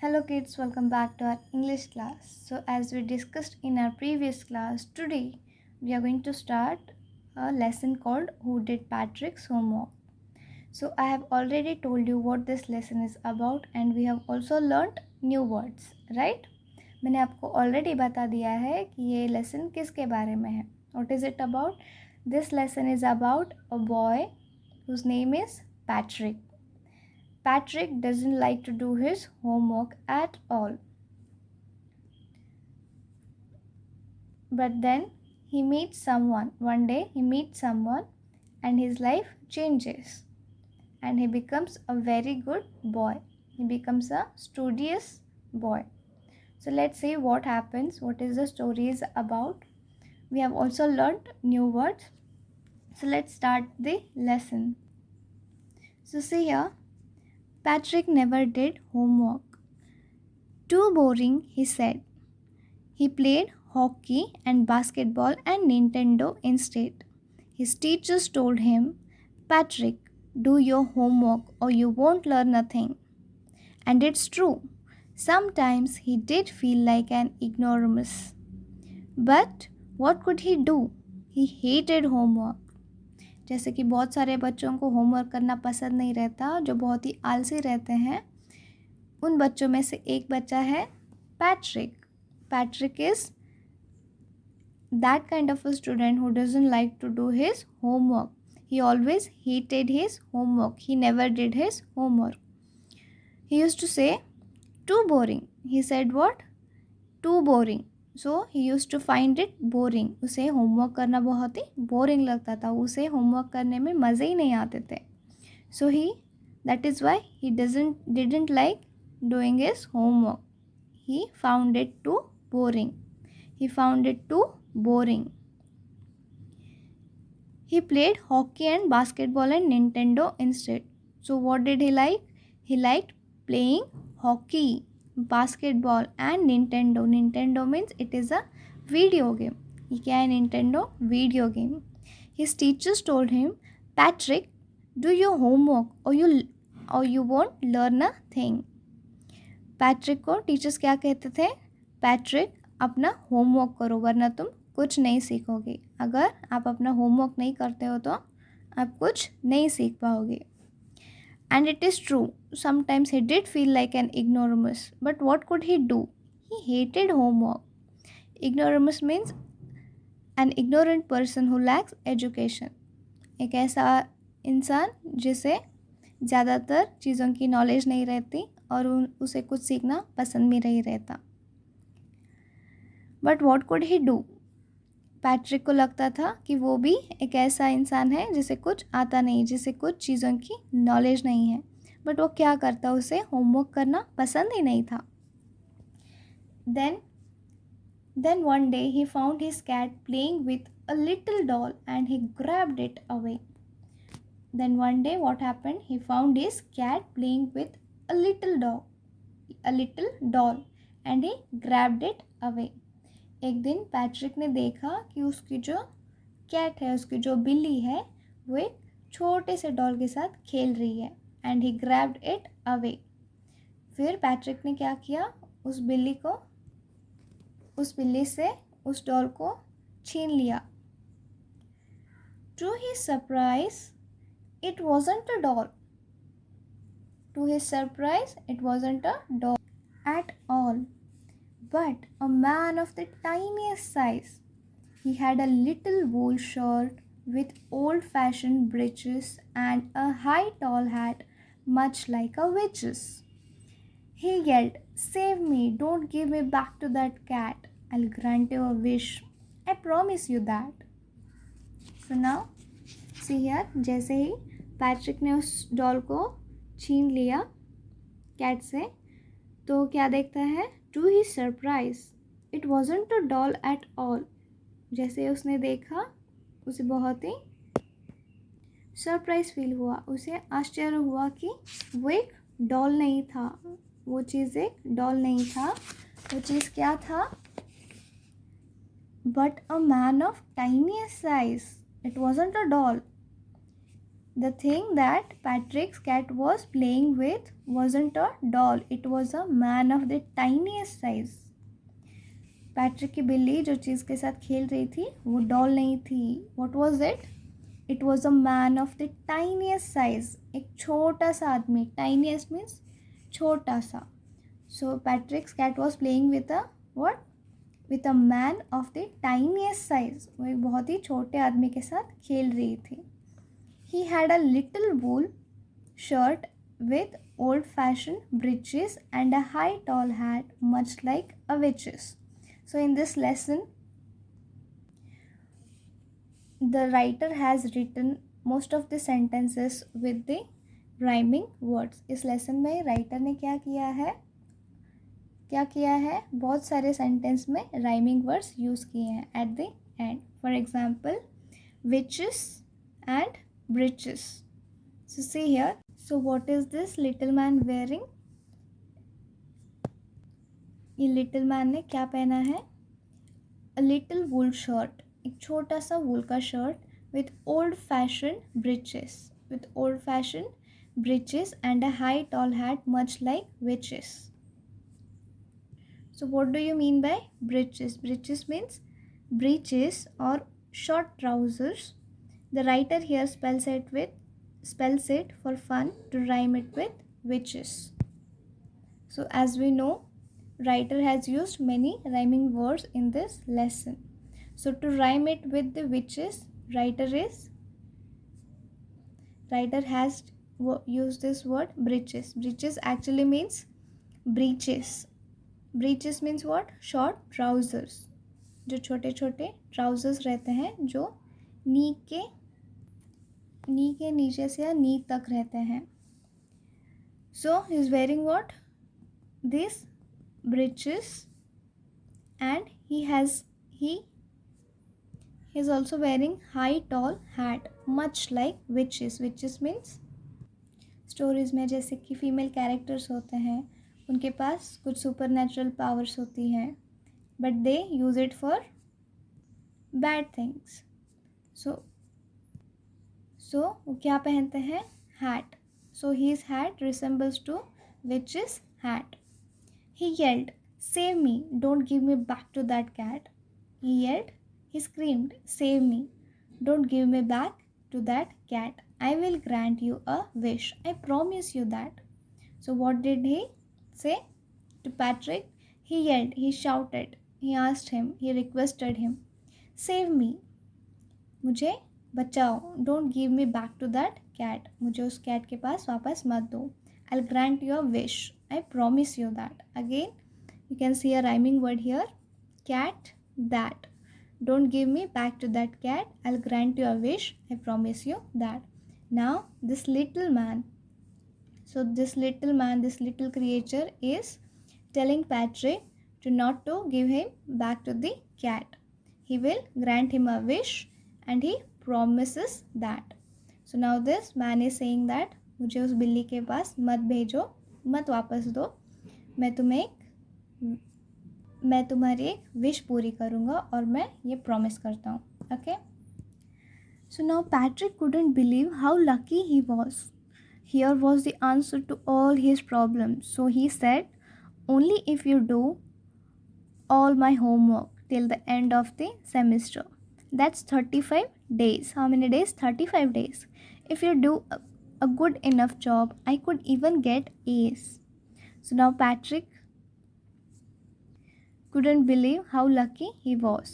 Hello kids, welcome back to our English class. So as we discussed in our previous class, today we are going to start a lesson called Who Did Patrick's Homework. So I have already told you what this lesson is about and we have also learnt new words, right? मैंने आपको already बता दिया है कि ये lesson किसके बारे में है. What is it about? This lesson is about a boy whose name is Patrick. Patrick doesn't like to do his homework at all. But then one day he meets someone and his life changes. And he becomes a very good boy. He becomes a studious boy. So let's see what happens, what is the story is about. We have also learned new words. So let's start the lesson. So see here, Patrick never did homework. Too boring, he said. He played hockey and basketball and Nintendo instead. His teachers told him, Patrick, do your homework or you won't learn a thing. And it's true. Sometimes he did feel like an ignoramus. But what could he do? He hated homework. जैसे कि बहुत सारे बच्चों को homework करना पसंद नहीं रहता, जो बहुत ही आलसी रहते हैं, उन बच्चों में से एक बच्चा है Patrick. Patrick is that kind of a student who doesn't like to do his homework. He always hated his homework. He never did his homework. He used to say, too boring. He said what? Too boring. So he used to find it boring. उसे homework करना बहुत ही boring लगता था. उसे homework करने में मज़े ही नहीं आते थे. So that is why he didn't like doing his homework. He found it too boring. He found it too boring. He played hockey and basketball and Nintendo instead. So what did he like? He liked playing hockey, basketball and Nintendo. Nintendo means it is a video game. ये क्या है Nintendo? Video game. His teachers told him, Patrick, do your homework or you won't learn a thing. Patrick को teachers क्या कहते थे? Patrick, अपना homework करो वरना तुम कुछ नहीं सीखोगे. अगर आप अपना होमवर्क नहीं करते हो तो आप कुछ नहीं सीख पाओगे. And it is true. Sometimes he did feel like an ignoramus. But what could he do? He hated homework. Ignoramus means an ignorant person who lacks education. एक ऐसा इंसान जिसे ज़्यादातर चीज़ों की नॉलेज नहीं रहती और उसे कुछ सीखना पसंद भी नहीं रहता. But what could he do? Patrick को लगता था कि वो भी एक ऐसा इंसान है जिसे कुछ आता नहीं, जिसे कुछ चीज़ों की नॉलेज नहीं है. बट वो क्या करता, उसे होमवर्क करना पसंद ही नहीं था. Then one day he found his cat playing with a little doll and he grabbed it away. Then one day what happened? He found his cat playing with a little doll and he grabbed it away. एक दिन Patrick ने देखा कि उसकी जो cat है, उसकी जो बिल्ली है, वो एक छोटे से डॉल के साथ खेल रही है. And he grabbed it away. फिर पैट्रिक ने क्या किया? उस बिल्ली से उस डॉल को छीन लिया. To his surprise it wasn't a doll. To his surprise, it wasn't a doll at all, but a man of the tiniest size. He had a little wool shirt with old-fashioned breeches and a high tall hat, much like a witch's. He yelled, "Save me! Don't give me back to that cat. I'll grant you a wish. I promise you that." So now, see here, जैसे ही Patrick ने उस doll को छीन लिया cat से, तो क्या देखता है? To he surprise it wasn't a doll at all. जैसे उसने देखा, उसे बहुत ही सरप्राइज फील हुआ. उसे आश्चर्य हुआ कि वो एक डॉल नहीं था. वो चीज़ एक डॉल नहीं था. वो चीज़ क्या था? But a man of tiniest size. It wasn't a doll. The thing that Patrick's cat was playing with wasn't a doll, it was a man of the tiniest size. Patrick की बिल्ली जो चीज़ के साथ खेल रही थी वो डॉल नहीं थी. What was it? It was a man of the tiniest size. एक छोटा सा आदमी. Tiniest means छोटा सा. So Patrick's cat was playing with a what? With a man of the tiniest size. वो एक बहुत ही छोटे आदमी के साथ खेल रही थी. He had a little wool shirt with old-fashioned breeches and a high tall hat, much like a witch's. So in this lesson, the writer has written most of the sentences with the rhyming words. इस lesson में writer ने क्या किया है बहुत सारे sentence में rhyming words use किए हैं at the end. For example, witches and breeches. So see here. So what is this little man wearing? ये little man ने क्या पहना है? A little wool shirt. एक छोटा सा wool का shirt with old-fashioned breeches. With old-fashioned breeches and a high tall hat, much like witches. So what do you mean by breeches? Breeches means breeches or short trousers. The writer here spells it for fun to rhyme it with witches. So as we know, writer has used many rhyming words in this lesson. So to rhyme it with the witches, writer has used this word breeches. Breeches actually means breeches. Breeches means what? Short trousers. जो छोटे छोटे trousers रहते हैं जो नी के नीचे से या नी तक रहते हैं. So he is wearing what? These breeches, and he is also wearing high tall hat, much like witches. Witches means stories में जैसे कि फीमेल कैरेक्टर्स होते हैं उनके पास कुछ सुपर नेचुरल पावर्स होती हैं but they use it for bad things. So वो क्या पहनते हैं? Hat. So his hat resembles to witches hat. He yelled, "Save me! Don't give me back to that cat." He screamed, "Save me! Don't give me back to that cat. I will grant you a wish. I promise you that." So what did he say to Patrick? He yelled, he shouted, he asked him, he requested him, "Save me! मुझे बचाओ. Don't give me back to that cat. मुझे उस cat के पास वापस मत दो. I'll grant you a wish. I promise you that." Again, you can see a rhyming word here. Cat, that. Don't give me back to that cat. I'll grant you a wish. I promise you that. Now, this little man. So this little creature is telling Patrick to not to give him back to the cat. He will grant him a wish and he promises that. So now this man is saying that मुझे उस बिल्ली के पास मत भेजो, मत वापस दो. मैं तुम्हारी एक विश पूरी करूँगा और मैं ये प्रॉमिस करता हूँ. Okay. So now Patrick couldn't believe how lucky he was. Here was the answer to all his problems. So he said, "Only if you do all my homework till the end of the semester." That's 35 days. How many days? 35 days. If you do a good enough job, I could even get A's. So now Patrick couldn't believe how lucky he was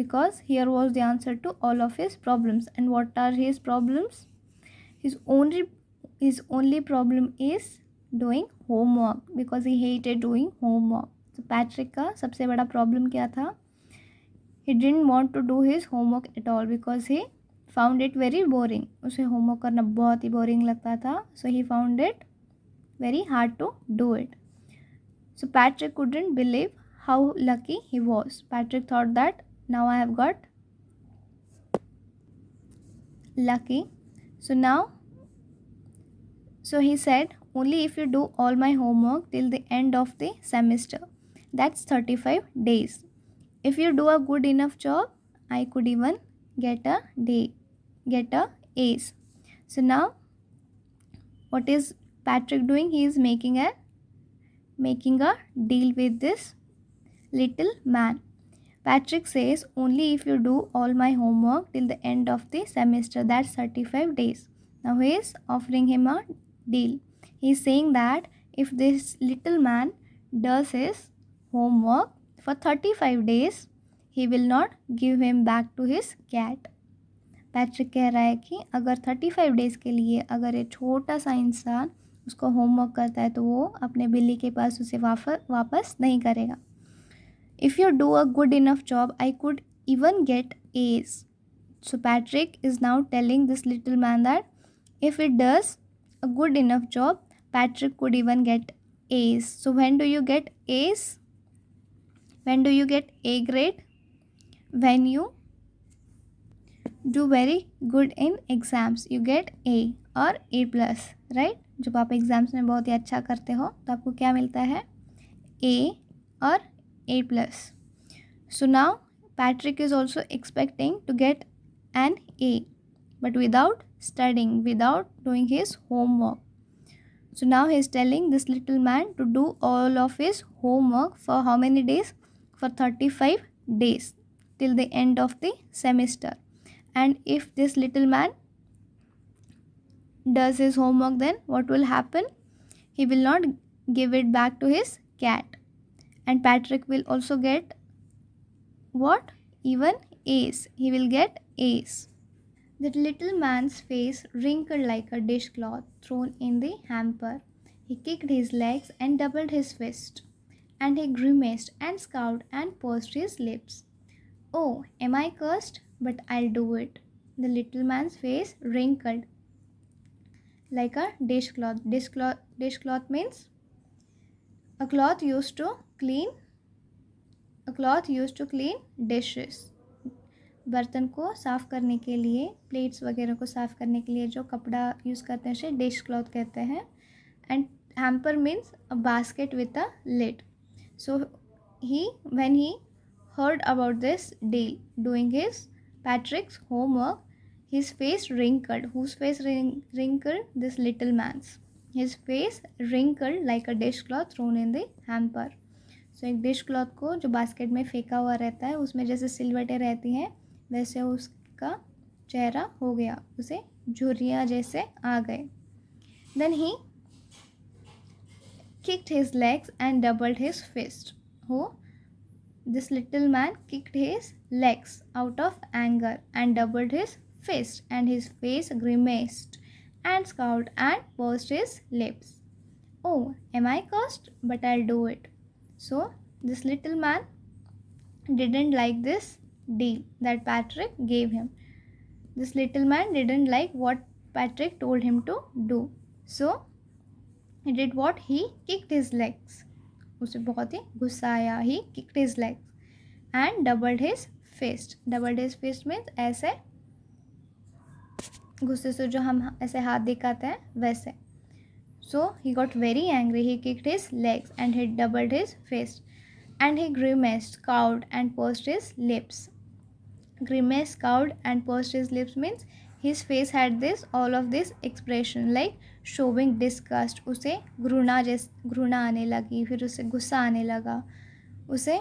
because here was the answer to all of his problems. And what are his problems? His only problem is doing homework because he hated doing homework. So Patrick का सबसे बड़ा problem क्या था? He didn't want to do his homework at all because he found it very boring. उसे homework करना बहुत ही boring लगता था. So he found it very hard to do it. So Patrick couldn't believe how lucky he was. Patrick thought that now I have got lucky. So he said, "Only if you do all my homework till the end of the semester." That's 35 days. If you do a good enough job, I could even get a A's. So now what is Patrick doing? He is making a deal with this little man. Patrick says, only if you do all my homework till the end of the semester, that's 35 days. Now he is offering him a deal. He is saying that if this little man does his homework for 35 days, he will not give him back to his cat. Patrick कह रहा है कि अगर 35 days के लिए अगर ये छोटा सा इंसान उसको होमवर्क करता है तो वो अपने बिल्ली के पास उसे वापस नहीं करेगा. If you do a good enough job, I could even get A's. So Patrick is now telling this little man that if it does a good enough job, Patrick could even get A's. So when do you get A's? When do you get A grade? When you do very good in exams, you get A or A plus, right? जब आप exams में बहुत ही अच्छा करते हो तो आपको क्या मिलता है? A और A plus. So now Patrick is also expecting to get an A, but without studying, without doing his homework. So now he is telling this little man to do all of his homework for how many days? For 35 days till the end of the semester. And if this little man does his homework, then what will happen? He will not give it back to his cat. And Patrick will also get what? Even A's. He will get A's. That little man's face wrinkled like a dishcloth thrown in the hamper. He kicked his legs and doubled his fist. And he grimaced and scowled and pursed his lips. Oh, am I cursed? But I'll do it. The little man's face wrinkled like a dishcloth. Dishcloth means a cloth used to clean dishes. बर्तन को साफ़ करने के लिए, plates वगैरह को साफ़ करने के लिए जो कपड़ा यूज़ करते हैं उसे डिश क्लॉथ कहते हैं. And hamper means a basket with a lid. So when he heard about this deal, doing his Patrick's homework, his face wrinkled. Whose face wrinkled? This little man's. His face wrinkled like a dishcloth thrown in the hamper. So एक dish cloth को जो basket में फेंका हुआ रहता है उसमें जैसे सिलवटें रहती हैं वैसे उसका चेहरा हो गया, उसे झुर्रियाँ जैसे आ गए. Then he kicked his legs and doubled his fist. This little man kicked his legs out of anger and doubled his fist, and his face grimaced and scowled and pursed his lips. Oh, am I cursed? But I'll do it. So this little man didn't like this deal that Patrick gave him. This little man didn't like what Patrick told him to do. So he did what? He kicked his legs. उसे बहुत ही गुस्सा आया. He kicked his legs and doubled his fist. Doubled his fist means ऐसे गुस्से से जो हम ऐसे हाथ दिखाते हैं वैसे. So he got very angry. He kicked his legs and he doubled his fist. And he grimaced, scowled and pursed his lips. Grimaced, scowled and pursed his lips means his face had all of this expression like showing disgust. उसे घृणा आने लगी, फिर उसे गुस्सा आने लगा. उसे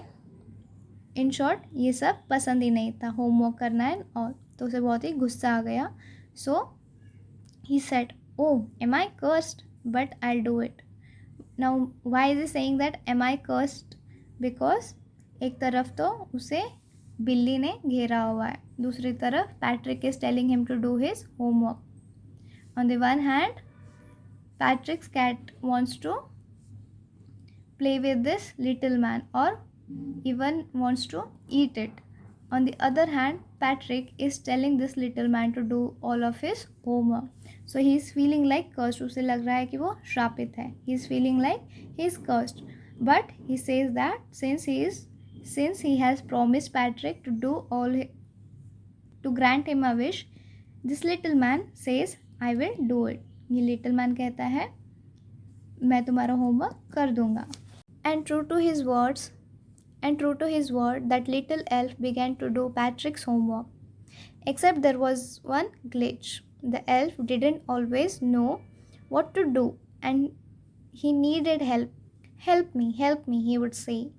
इन शॉर्ट ये सब पसंद ही नहीं था, होमवर्क करना है और तो उसे बहुत ही गुस्सा आ गया. So he said, oh, am I cursed? But I'll do it. Now why is he saying that am I cursed? Because एक तरफ तो उसे बिल्ली ने घेरा हुआ है, दूसरी तरफ Patrick is telling him to do his homework. On the one hand, Patrick's cat wants to play with this little man or even wants to eat it. On the other hand, Patrick is telling this little man to do all of his homework. So he is feeling like cursed. उसे लग रहा है कि वो श्रापित है. He is feeling like he is cursed. But he says that since he has promised Patrick to grant him a wish, this little man says, I will do it. ये little man कहता है मैं तुम्हारा homework कर दूंगा. And true to his word, that little elf began to do Patrick's homework. Except there was one glitch. the elf didn't always know what to do and he needed help. Help me, he would say.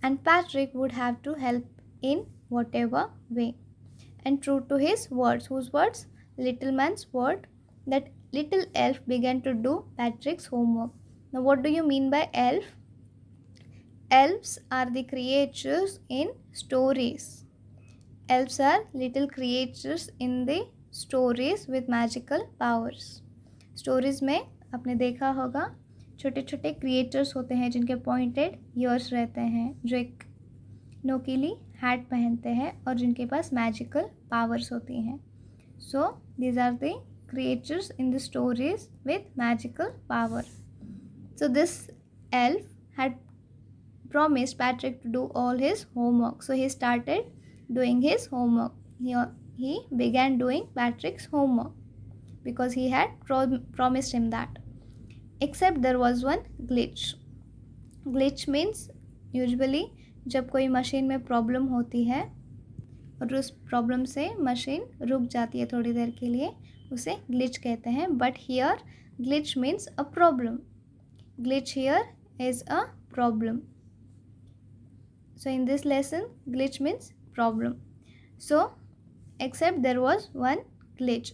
And Patrick would have to help in whatever way. And true to his words, whose words? Little man's word, that little elf began to do Patrick's homework. Now, what do you mean by elf? Elves are the creatures in stories. Elves are little creatures in the stories with magical powers. Stories में आपने देखा होगा छोटे छोटे creatures होते हैं जिनके pointed years रहते हैं, जो एक नोकीली हैट पहनते हैं और जिनके पास मैजिकल पावर्स होती हैं. So these are the creatures in the stories with magical power. So this elf had promised Patrick to do all his homework. So he started doing his homework. He began doing Patrick's homework because he had promised him that. Except there was one glitch. Glitch means usually जब कोई machine में problem होती है और उस problem से machine रुक जाती है थोड़ी देर के लिए, उसे ग्लिच कहते हैं. But here glitch means a problem. Glitch here is a problem. So in this lesson, glitch means problem. So except there was one glitch.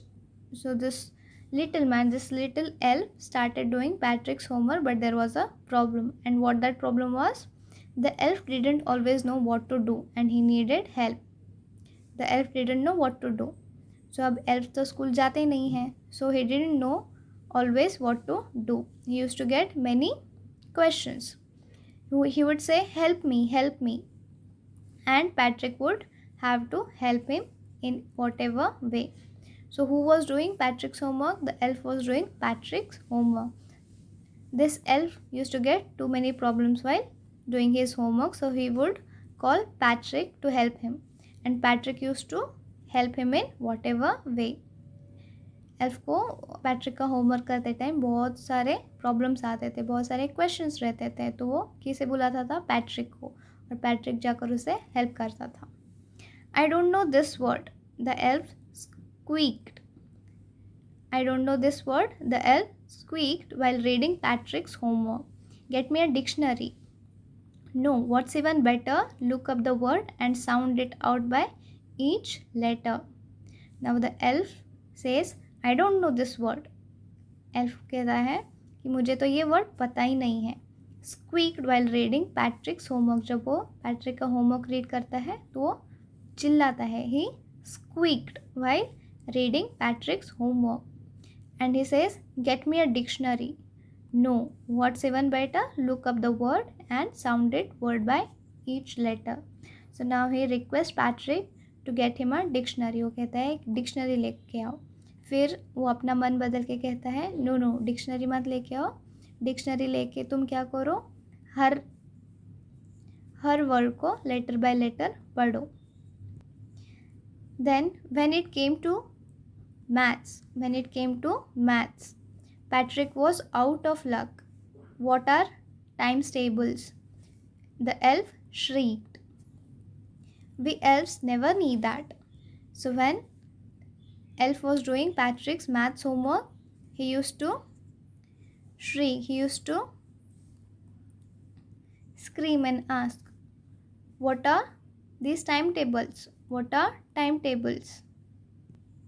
So this little elf started doing Patrick's homework, but there was a problem. And what that problem was? The elf didn't always know what to do and he needed help. The elf didn't know what to do. So अब elf तो school जाते ही नहीं हैं. So he didn't know always what to do. He used to get many questions. He would say, help me, and Patrick would have to help him in whatever way. So who was doing Patrick's homework? The elf was doing Patrick's homework. This elf used to get too many problems while doing his homework, so he would call Patrick to help him, and Patrick used to help him in whatever way. Elf को Patrick का homework करते time बहुत सारे problems आते थे, बहुत सारे questions रहते थे, तो वो किसे बुलाता था? पैट्रिक को, और पैट्रिक जाकर उसे हेल्प करता था. I don't know this word, the elf squeaked. I don't know this word, the elf squeaked while reading Patrick's homework. Get me a dictionary. No, what's even better, look up the word and sound it out by each letter. Now the elf says, I don't know this word. Elf कहता है कि मुझे तो ये word पता ही नहीं है. स्क्वीक्ड while reading Patrick's homework. जब वो पैट्रिक का होमवर्क रीड करता है तो वो चिल्लाता है. He squeaked while reading Patrick's homework. And he says, get me a dictionary. No, what's even better, look up the word and sound it word by each letter. So now he requests Patrick to get him a dictionary. वो कहता है dictionary लेके आओ. फिर वो अपना मन बदल के कहता है, नो डिक्शनरी मत लेके आओ. डिक्शनरी लेके तुम क्या करो, हर वर्ड को लेटर बाय लेटर पढ़ो. Then when it came to maths, Patrick was out of luck. What are times tables? The elf shrieked. We elves never need that. So when elf was doing Patrick's maths homework, he used to shriek, he used to scream and ask, what are these timetables? What are timetables?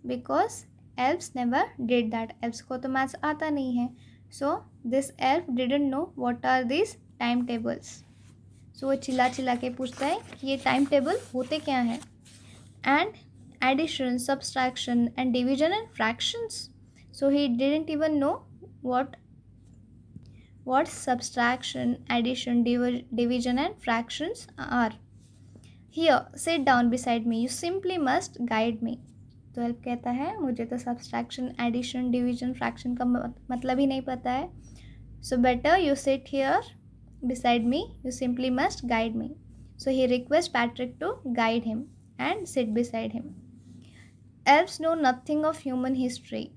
Because elves never did that. Elves को तो maths आता नहीं है. So this elf didn't know what are these timetables. So वो चिल्ला के पूछता है कि ये टाइम टेबल होते क्या हैं. And addition, subtraction and division and fractions. So he didn't even know what subtraction, addition, division and fractions are. Here, sit down beside me. You simply must guide me. तो help कहता है, मुझे तो subtraction, addition, division, fraction का मतलब ही नहीं पता है. So better you sit here beside me, you simply must guide me. So he requests Patrick to guide him and sit beside him. Elves know nothing of human history.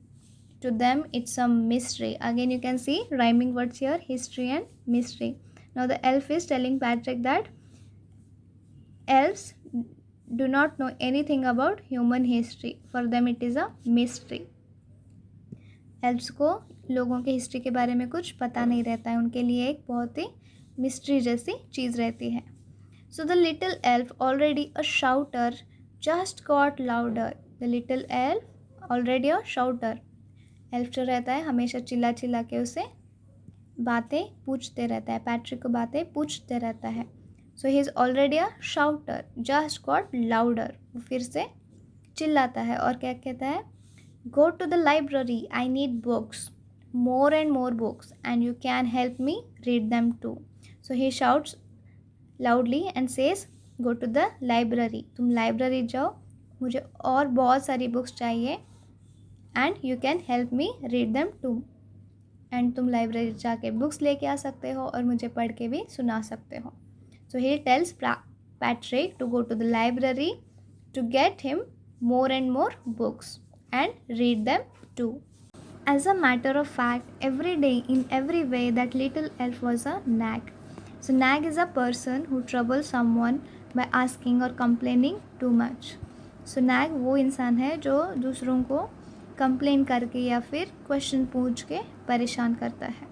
To them, it's a mystery. Again, you can see rhyming words here, history and mystery. Now, the elf is telling Patrick that elves do not know anything about human history. For them, it is a mystery. Elves को लोगों के history के बारे में कुछ पता नहीं रहता है, उनके लिए एक बहुत ही मिस्ट्री जैसी चीज़ रहती है. So the little elf already a shouter just got louder. The little elf already a शाउटर. Elf जो रहता है हमेशा चिल्ला चिल्ला के उसे बातें पूछते रहता है, पैट्रिक को बातें पूछते रहता है. So he is already a shouter just got louder. वो फिर से चिल्लाता है और क्या कहता है, go to the library, I need books, more and more books, and you can help me read them too. So he shouts loudly and says go to the library. तुम लाइब्रेरी जाओ, मुझे और बहुत सारी बुक्स चाहिए, and you can help me read them too. And तुम library जाके books लेके आ सकते हो और मुझे पढ़ के भी सुना सकते हो. So he tells Patrick to go to the library to get him more and more books and read them too. As a matter of fact, every day in every way that little elf was a nag. So nag is a person who troubles someone by asking or complaining too much. So nag वो इंसान है जो दूसरों को complain करके या फिर question पूछ के परेशान करता है.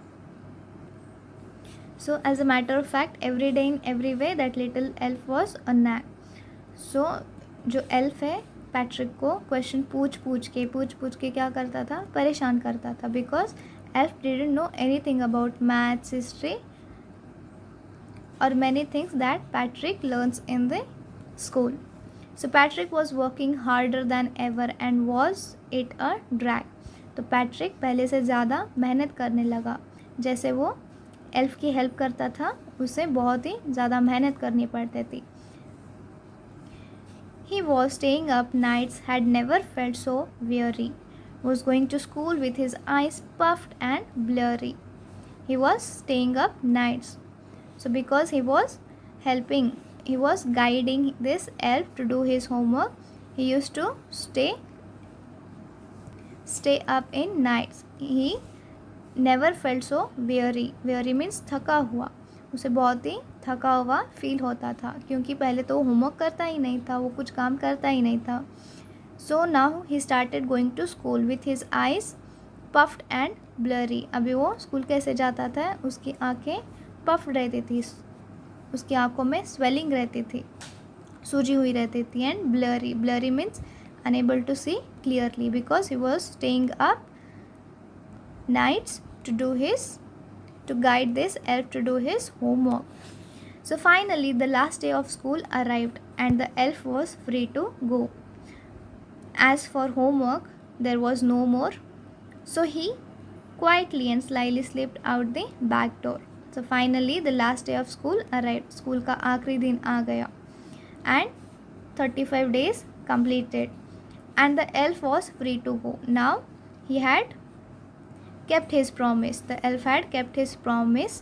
So as a matter of fact, every day in every way that little elf was a nag. So जो एल्फ है पैट्रिक को क्वेश्चन पूछ पूछ के क्या करता था, परेशान करता था. Because elf didn't know anything about maths, history और many things that Patrick learns in the school. So Patrick was working harder than ever and was it a drag. तो पैट्रिक पहले से ज़्यादा मेहनत करने लगा. जैसे वो एल्फ की हेल्प करता था, उसे बहुत ही ज़्यादा मेहनत करनी पड़ती थी. He was staying up nights, had never felt so weary. Was going to school with his eyes puffed and blurry. He was staying up nights. So because he was helping, he was guiding this elf to do his homework, he used to stay up in nights. He never felt so weary. Weary means थका हुआ. उसे बहुत ही थका हुआ feel होता था, क्योंकि पहले तो वो होमवर्क करता ही नहीं था, वो कुछ काम करता ही नहीं था. So now he started going to school with his eyes puffed and blurry. अभी वो स्कूल कैसे जाता था, उसकी आंखें पफ्ड रहती थी, उसकी आंखों में स्वेलिंग रहती थी, सूजी हुई रहती थी. And blurry, blurry means unable to see clearly, because he was staying up nights to guide this elf to do his homework. So finally the last day of school arrived and the elf was free to go. As for homework, there was no more, so he quietly and slyly slipped out the back door. So finally the last day of school arrived. School का आखिरी दिन आ गया and 35 days completed and the elf was free to go. Now he had kept his promise. The elf had kept his promise.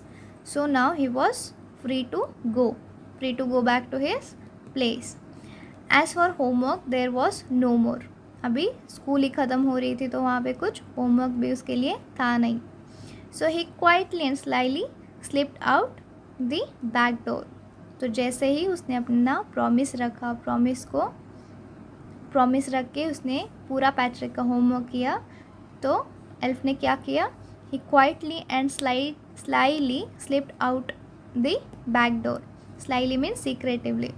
So now he was free to go back to his place. As for homework, there was no more. अभी school ही ख़त्म हो रही थी, तो वहाँ पे कुछ homework भी उसके लिए था नहीं. So he quietly and slyly slipped out the back door. तो जैसे ही उसने अपना प्रॉमिस रखा, प्रॉमिस रख के उसने पूरा पैट्रिक का होमवर्क किया, तो एल्फ ने क्या किया, he quietly and slyly slipped out the back door. Slyly means secretively.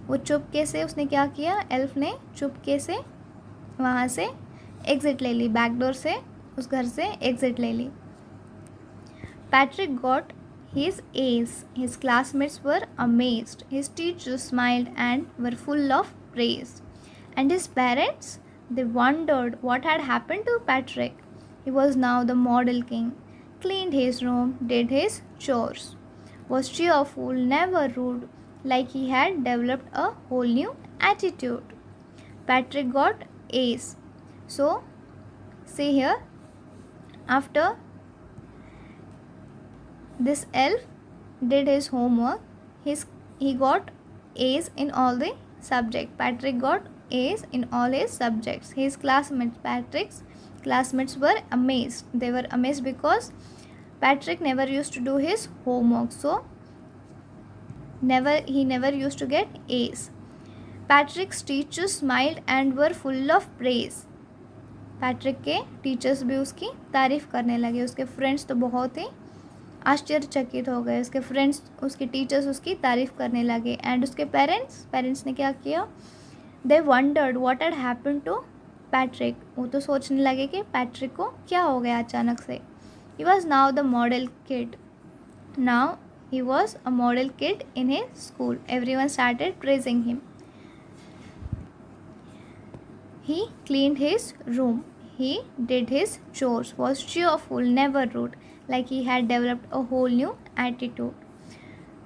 वो चुपके से उसने क्या किया, एल्फ ने चुपके से वहाँ से एग्ज़िट ले ली, बैक डोर से उस घर से एग्ज़िट ले ली. Patrick got his A's. His classmates were amazed. His teachers smiled and were full of praise. And his parents, they wondered what had happened to Patrick. He was now the model king, cleaned his room, did his chores, was cheerful, never rude, like he had developed a whole new attitude. Patrick got A's. So, see here, after this elf did his homework, he got A's in all the subjects. Patrick got A's in all his subjects. His Patrick's classmates were amazed. They were amazed because Patrick never used to do his homework. So, he never used to get A's. Patrick's teachers smiled and were full of praise. Patrick के teachers भी उसकी तारीफ़ करने लगे, उसके friends तो बहुत ही आश्चर्यचकित हो गए, उसके फ्रेंड्स, उसके टीचर्स उसकी तारीफ़ करने लगे। एंड उसके पेरेंट्स ने क्या किया, they wondered what had happened to Patrick. वो तो सोचने लगे कि पैट्रिक को क्या हो गया अचानक से। He was now the model kid, now he was a model kid in his school. Everyone started praising him. He cleaned his room. He did his chores, was cheerful, never rude, like he had developed a whole new attitude.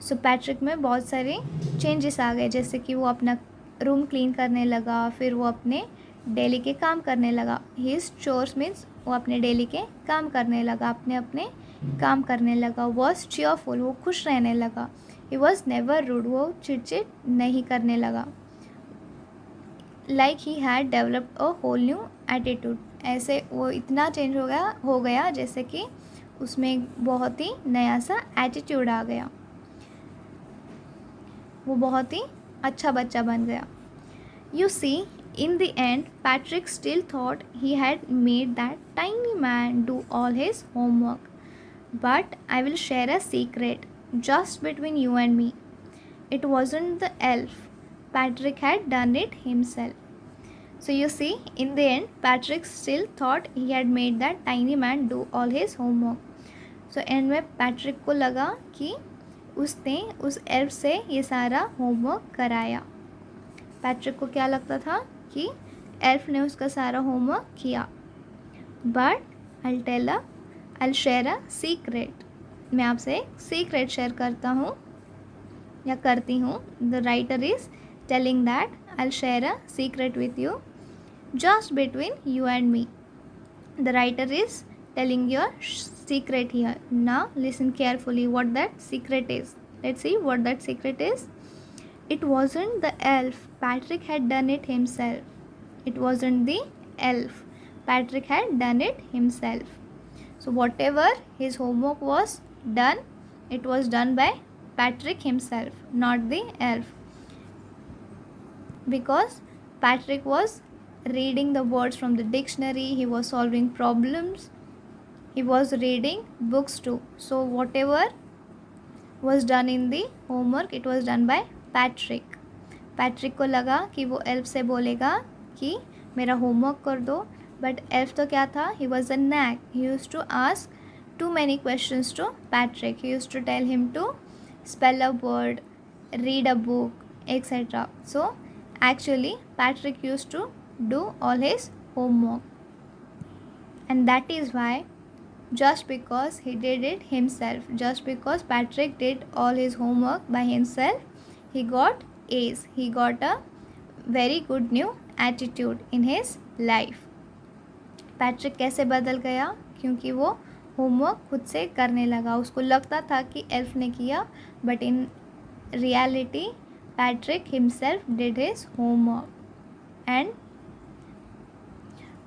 So Patrick में बहुत सारे changes आ गए, जैसे कि वो अपना room clean करने लगा, फिर वो अपने डेली के काम करने लगा। हिज चोर्स मीन्स वो अपने डेली के काम करने लगा, अपने अपने काम करने लगा। वॉज चीयरफुल, वो खुश रहने लगा। ही वॉज नेवर रूड, वो चिड़चिड़ नहीं करने लगा। Like he had developed a whole new attitude, ऐसे वो इतना चेंज हो गया जैसे कि उसमें बहुत ही नया सा एटीट्यूड आ गया, वो बहुत ही अच्छा बच्चा बन गया। You see, in the end, Patrick still thought he had made that tiny man do all his homework. But I will share a secret just between you and me. It wasn't the elf. Patrick had done it himself. So you see, in the end, Patrick still thought he had made that tiny man do all his homework. So end में Patrick को लगा कि उसने उस elf से ये सारा homework कराया। पैट्रिक को क्या लगता था कि एल्फ ने उसका सारा होमवर्क किया। But I share a secret, मैं आपसे एक सीक्रेट शेयर करता हूँ या करती हूँ। The writer is telling that I share a secret with you just between you and me. The writer is telling your secret here. Now listen carefully what that secret is. Let's see what that secret is. It wasn't the elf. Patrick had done it himself. It wasn't the elf. Patrick had done it himself. So whatever his homework was done, it was done by Patrick himself, not the elf. Because Patrick was reading the words from the dictionary, he was solving problems, he was reading books too. So whatever was done in the homework, it was done by Patrick. Patrick को लगा कि वो elf से बोलेगा कि मेरा homework कर दो, बट एल्फ तो क्या था, he was a nag. He used to ask too many questions to Patrick. He used to tell him to spell a word, read a book, etcetera. So actually Patrick used to do all his homework, and that is why, just because he did it himself, just because Patrick did all his homework by himself, he got A's. He got a very good new attitude in his life. Patrick कैसे बदल गया, क्योंकि वो homework खुद से करने लगा। उसको लगता था कि एल्फ ने किया, but in reality Patrick himself did his homework. And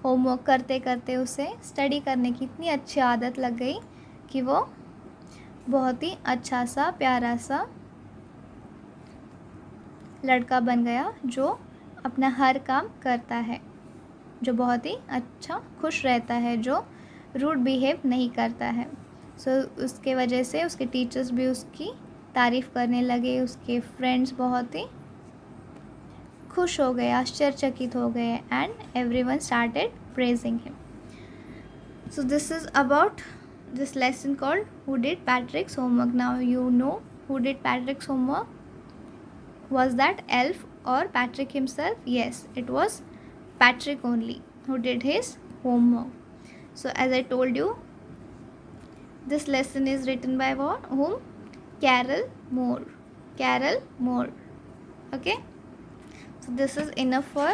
homework करते करते उसे स्टडी करने की इतनी अच्छी आदत लग गई कि वो बहुत ही अच्छा सा प्यारा सा लड़का बन गया, जो अपना हर काम करता है, जो बहुत ही अच्छा खुश रहता है, जो रूड बिहेव नहीं करता है। सो उसके वजह से उसके टीचर्स भी उसकी तारीफ़ करने लगे, उसके फ्रेंड्स बहुत ही खुश हो गए, आश्चर्यचकित हो गए, and everyone started praising him. So this is about this lesson called Who Did Patrick's Homework. Now you know who did Patrick's homework. Was that elf or Patrick himself? Yes, it was Patrick only who did his homework. So as I told you, this lesson is written by whom? Carol Moore. Carol Moore. Okay, so this is enough for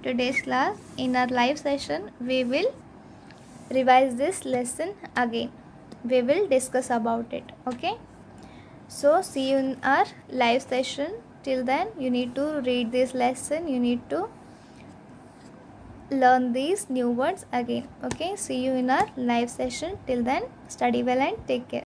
today's class. In our live session we will revise this lesson again. We will discuss about it. Okay, so see you in our live session. Till then you need to read this lesson, you need to learn these new words again. Okay, see you in our live session. Till then, study well and take care.